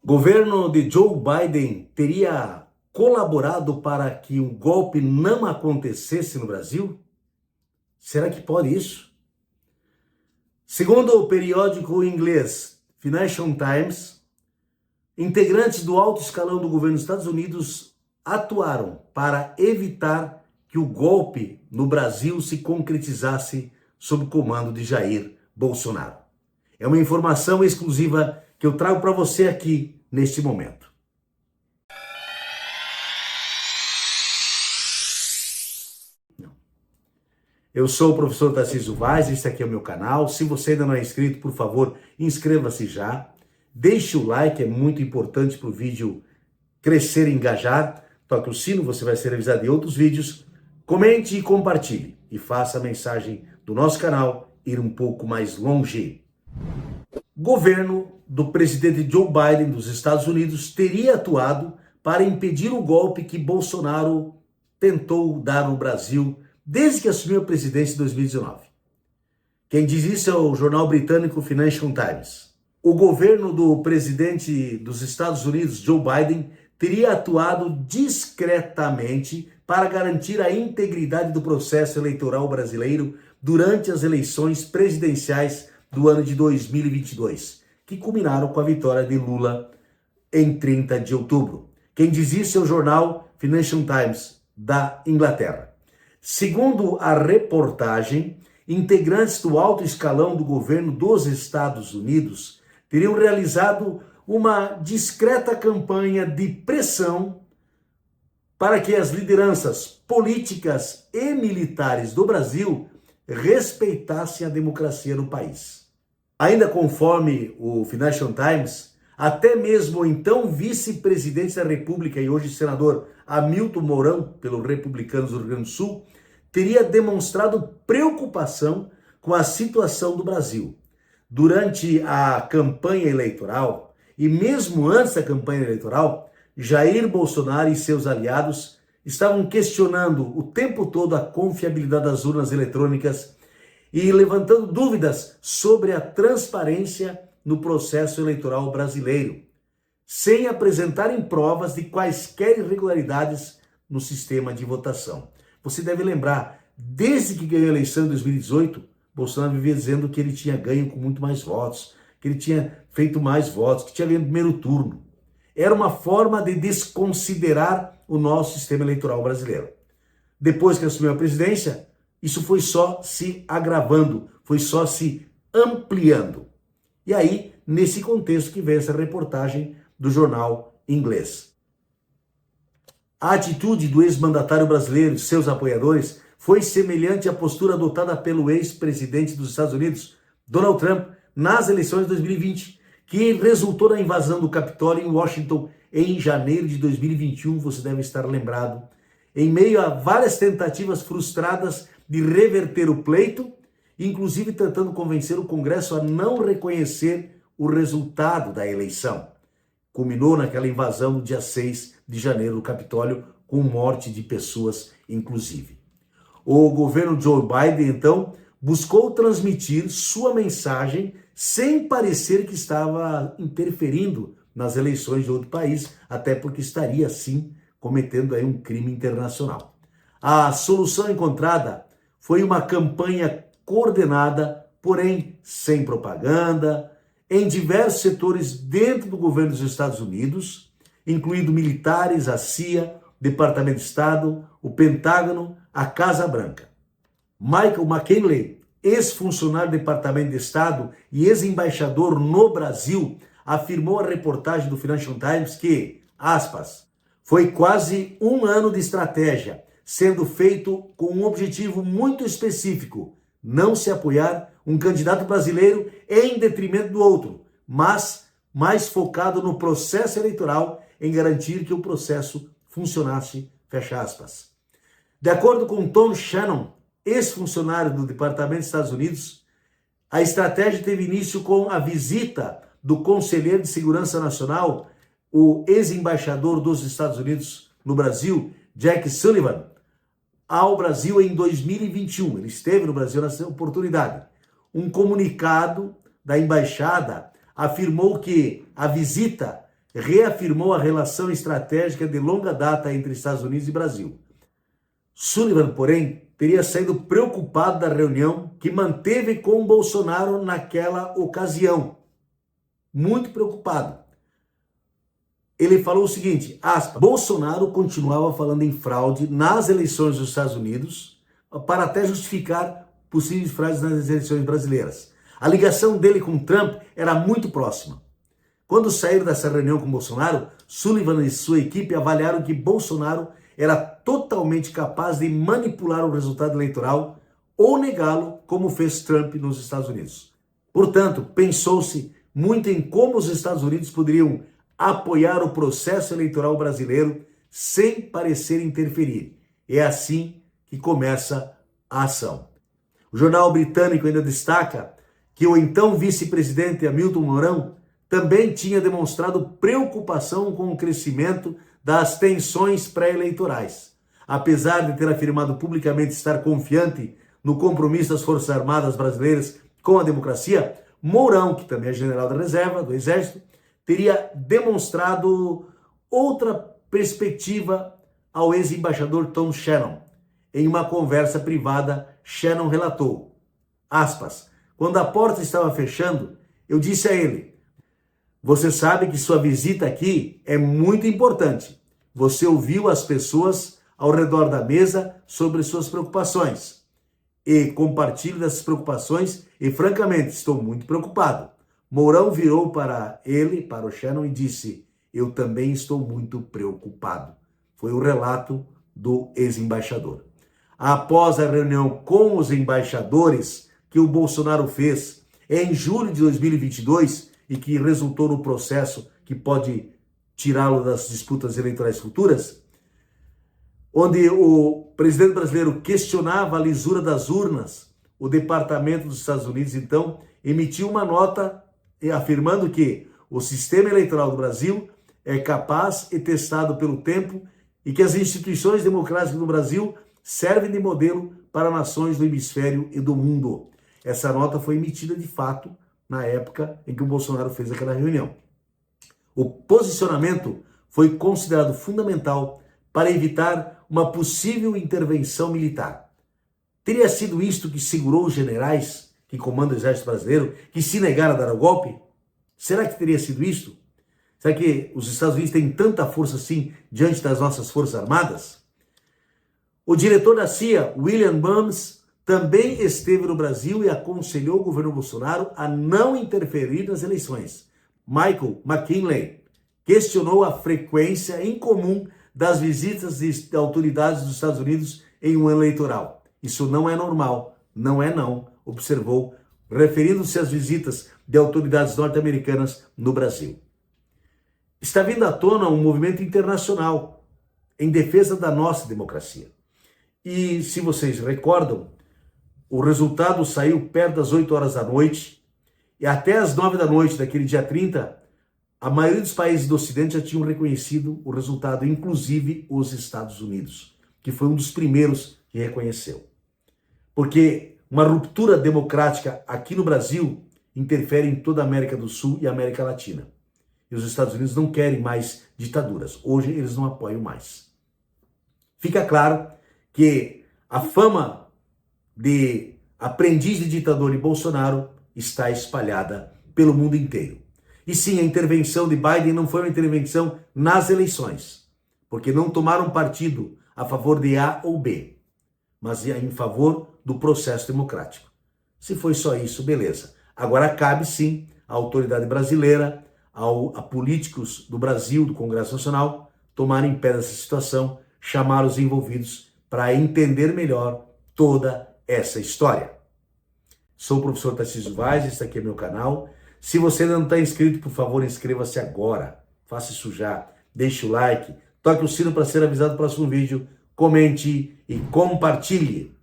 Governo de Joe Biden teria colaborado para que o golpe não acontecesse no Brasil? Será que pode isso? Segundo o periódico inglês Financial Times, integrantes do alto escalão do governo dos Estados Unidos atuaram para evitar que o golpe no Brasil se concretizasse sob o comando de Jair Bolsonaro. É uma informação exclusiva que eu trago para você aqui neste momento. Eu sou o professor Tarcísio Vaz, este aqui é o meu canal. Se você ainda não é inscrito, por favor, inscreva-se já. Deixe o like, é muito importante para o vídeo crescer e engajar. Toque o sino, você vai ser avisado de outros vídeos. Comente e compartilhe. E faça a mensagem do nosso canal ir um pouco mais longe. Governo do presidente Joe Biden dos Estados Unidos teria atuado para impedir o golpe que Bolsonaro tentou dar no Brasil desde que assumiu a presidência em 2019. Quem diz isso é o jornal britânico Financial Times. O governo do presidente dos Estados Unidos, Joe Biden, teria atuado discretamente para garantir a integridade do processo eleitoral brasileiro durante as eleições presidenciais do ano de 2022, que culminaram com a vitória de Lula em 30 de outubro. Quem diz isso é o jornal Financial Times da Inglaterra. Segundo a reportagem, integrantes do alto escalão do governo dos Estados Unidos teriam realizado uma discreta campanha de pressão para que as lideranças políticas e militares do Brasil respeitassem a democracia no país. Ainda conforme o Financial Times, até mesmo o então vice-presidente da República e hoje senador Hamilton Mourão, pelos republicanos do Rio Grande do Sul, teria demonstrado preocupação com a situação do Brasil. Durante a campanha eleitoral, e mesmo antes da campanha eleitoral, Jair Bolsonaro e seus aliados estavam questionando o tempo todo a confiabilidade das urnas eletrônicas e levantando dúvidas sobre a transparência no processo eleitoral brasileiro, sem apresentarem provas de quaisquer irregularidades no sistema de votação. Você deve lembrar, desde que ganhou a eleição em 2018, Bolsonaro vivia dizendo que ele tinha ganho com muito mais votos, que ele tinha feito mais votos, que tinha ganho no primeiro turno. Era uma forma de desconsiderar o nosso sistema eleitoral brasileiro. Depois que assumiu a presidência, isso foi só se agravando, foi só se ampliando. E aí, nesse contexto que vem essa reportagem do jornal inglês. A atitude do ex-mandatário brasileiro e seus apoiadores foi semelhante à postura adotada pelo ex-presidente dos Estados Unidos, Donald Trump, nas eleições de 2020, que resultou na invasão do Capitólio em Washington em janeiro de 2021, você deve estar lembrado, em meio a várias tentativas frustradas de reverter o pleito, inclusive tentando convencer o Congresso a não reconhecer o resultado da eleição. Culminou naquela invasão no dia 6 de janeiro do Capitólio, com morte de pessoas, inclusive. O governo Joe Biden, então, buscou transmitir sua mensagem sem parecer que estava interferindo nas eleições de outro país, até porque estaria, sim, cometendo aí um crime internacional. A solução encontrada foi uma campanha coordenada, porém sem propaganda, em diversos setores dentro do governo dos Estados Unidos, incluindo militares, a CIA, Departamento de Estado, o Pentágono, a Casa Branca. Michael McKinley, ex-funcionário do Departamento de Estado e ex-embaixador no Brasil, afirmou à reportagem do Financial Times que, aspas, foi quase um ano de estratégia, sendo feito com um objetivo muito específico, não se apoiar um candidato brasileiro em detrimento do outro, mas mais focado no processo eleitoral em garantir que o processo funcionasse, fecha aspas. De acordo com Tom Shannon, ex-funcionário do Departamento dos Estados Unidos, a estratégia teve início com a visita do Conselheiro de Segurança Nacional, o ex-embaixador dos Estados Unidos no Brasil, Jack Sullivan, ao Brasil em 2021. Ele esteve no Brasil nessa oportunidade. Um comunicado da embaixada afirmou que a visita reafirmou a relação estratégica de longa data entre Estados Unidos e Brasil. Sullivan, porém, teria saído preocupado da reunião que manteve com Bolsonaro naquela ocasião. Muito preocupado. Ele falou o seguinte, aspas, Bolsonaro continuava falando em fraude nas eleições dos Estados Unidos para até justificar possíveis fraudes nas eleições brasileiras. A ligação dele com Trump era muito próxima. Quando saíram dessa reunião com Bolsonaro, Sullivan e sua equipe avaliaram que Bolsonaro era totalmente capaz de manipular o resultado eleitoral ou negá-lo, como fez Trump nos Estados Unidos. Portanto, pensou-se muito em como os Estados Unidos poderiam apoiar o processo eleitoral brasileiro sem parecer interferir. É assim que começa a ação. O jornal britânico ainda destaca que o então vice-presidente Hamilton Mourão também tinha demonstrado preocupação com o crescimento das tensões pré-eleitorais. Apesar de ter afirmado publicamente estar confiante no compromisso das Forças Armadas brasileiras com a democracia, Mourão, que também é general da reserva do Exército, teria demonstrado outra perspectiva ao ex-embaixador Tom Shannon. Em uma conversa privada, Shannon relatou, aspas, quando a porta estava fechando, eu disse a ele, você sabe que sua visita aqui é muito importante. Você ouviu as pessoas ao redor da mesa sobre suas preocupações. E compartilho dessas preocupações e, francamente, estou muito preocupado. Mourão virou para ele, para o Shannon, e disse, eu também estou muito preocupado. Foi o relato do ex-embaixador. Após a reunião com os embaixadores que o Bolsonaro fez em julho de 2022 e que resultou no processo que pode tirá-lo das disputas eleitorais futuras, onde o presidente brasileiro questionava a lisura das urnas, o Departamento dos Estados Unidos, então, emitiu uma nota afirmando que o sistema eleitoral do Brasil é capaz e testado pelo tempo e que as instituições democráticas do Brasil servem de modelo para nações do hemisfério e do mundo. Essa nota foi emitida de fato na época em que o Bolsonaro fez aquela reunião. O posicionamento foi considerado fundamental para evitar uma possível intervenção militar. Teria sido isto que segurou os generais que comandam o exército brasileiro, que se negaram a dar o golpe? Será que teria sido isto? Será que os Estados Unidos têm tanta força assim diante das nossas forças armadas? O diretor da CIA, William Burns, também esteve no Brasil e aconselhou o governo Bolsonaro a não interferir nas eleições. Michael McKinley questionou a frequência incomum das visitas de autoridades dos Estados Unidos em um ano eleitoral. Isso não é normal, não, observou, referindo-se às visitas de autoridades norte-americanas no Brasil. Está vindo à tona um movimento internacional em defesa da nossa democracia. E se vocês recordam, o resultado saiu perto das 8 horas da noite e até as 9 da noite daquele dia 30, a maioria dos países do Ocidente já tinham reconhecido o resultado, inclusive os Estados Unidos, que foi um dos primeiros que reconheceu. Porque uma ruptura democrática aqui no Brasil interfere em toda a América do Sul e América Latina. E os Estados Unidos não querem mais ditaduras. Hoje eles não apoiam mais. Fica claro que a fama de aprendiz de ditador de Bolsonaro está espalhada pelo mundo inteiro. E sim, a intervenção de Biden não foi uma intervenção nas eleições, porque não tomaram partido a favor de A ou B, mas em favor do processo democrático. Se foi só isso, beleza. Agora cabe sim à autoridade brasileira, a políticos do Brasil, do Congresso Nacional, tomarem pé dessa situação, chamar os envolvidos para entender melhor toda essa história. Sou o professor Tarcísio Vaz, este aqui é meu canal. Se você ainda não está inscrito, por favor, inscreva-se agora. Faça isso já. Deixe o like, toque o sino para ser avisado do próximo vídeo, comente e compartilhe.